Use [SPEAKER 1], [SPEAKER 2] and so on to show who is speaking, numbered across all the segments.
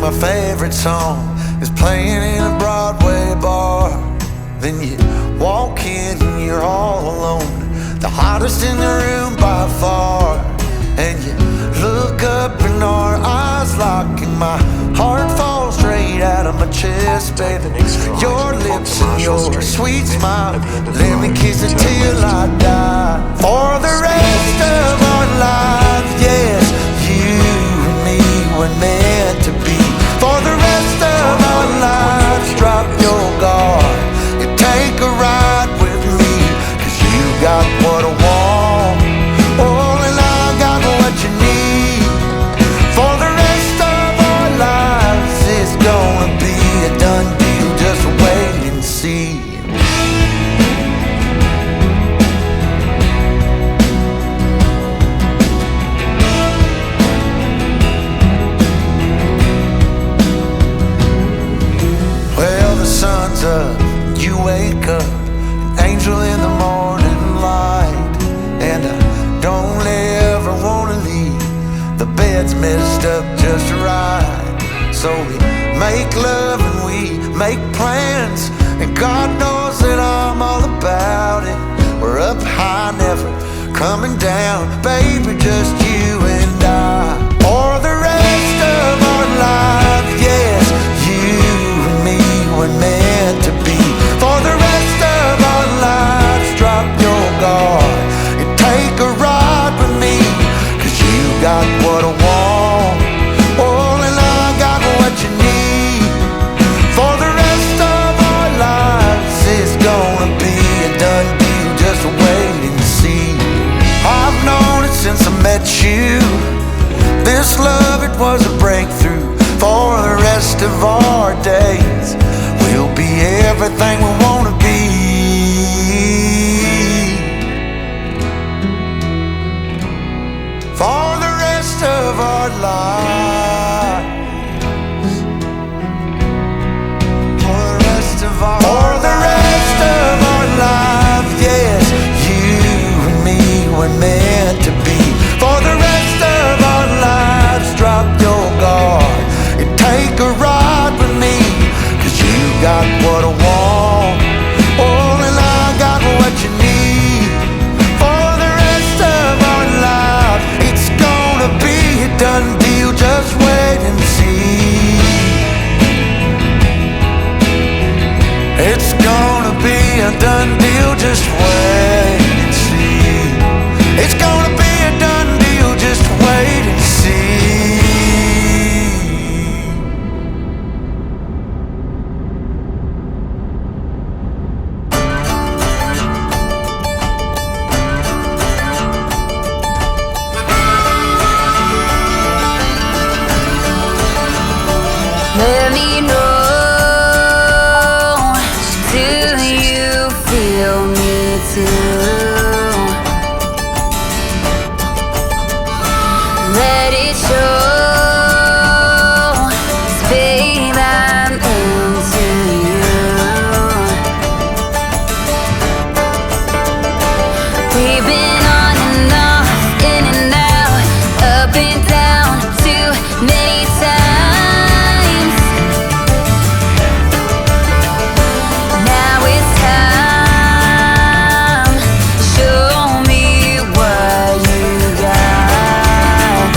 [SPEAKER 1] my favorite song is playing in a Broadway bar. Then you walk in and you're all alone, the hottest in the room by far. And you look up and our eyes lock, and my heart falls straight out of my chest, baby. Your lips and your sweet smile, let me kiss it till I die. For the rest of our lives, yes, you and me were meant to be. For the rest of our lives, drop your guard and take a ride with me, 'cause you got what I want, oh, and I got what you need. For the rest of our lives, it's gonna be a done deal, just wait and see. Well, the sun's up, you wake up, an angel in the morning light. And I don't ever wanna leave, the bed's messed up just right. So we make love and we make plans, and God knows that I'm all about it. We're up high, never coming down, baby, just you and I. For the rest of our lives, yes, you and me were meant to be. For the rest of our lives, drop your guard and take a ride with me, 'cause you got what I want, oh, and I got what you need. For the rest of our lives, it's gonna be a done deal, just wait and see. I've known it since I met you, this love, it was a breakthrough. For the rest of our days, we'll be everything we wanna be. For the rest of our lives, for the rest of our lives, yes, you and me were meant to be. For the rest of our lives, drop your guard and take a ride with me, 'cause you got what I want, oh, and I got what you need. For the rest of our lives, it's gonna be a done deal, just wait and see. It's gonna be a done deal, just wait and see. It's gonna be a done deal, just wait and see.
[SPEAKER 2] Let me know, do you feel me too? Let it show, 'cause babe, I'm into you. We've been on and off, in and out, up and down too many times. Now it's time, show me what you got.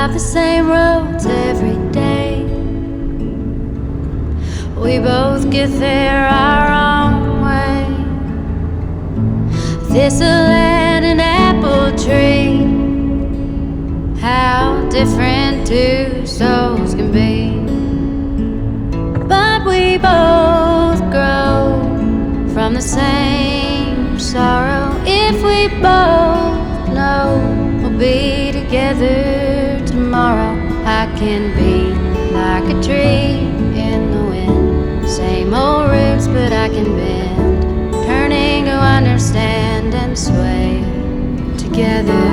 [SPEAKER 2] drive the same roads every day. We both get there our own way. Thistle and an apple tree, how different two souls can be. But we both grow from the same sorrow. If we both know we'll be together tomorrow, I can be like a tree in the wind. Same old roots, but I can bend, turning to understand and sway together.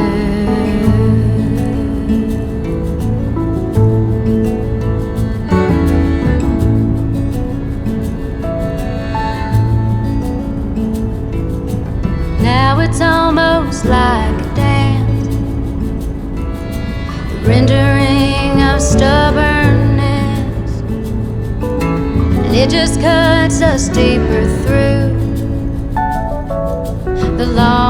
[SPEAKER 2] Now it's almost like a dance, a rendering of stubbornness, and it just cuts us deeper through the long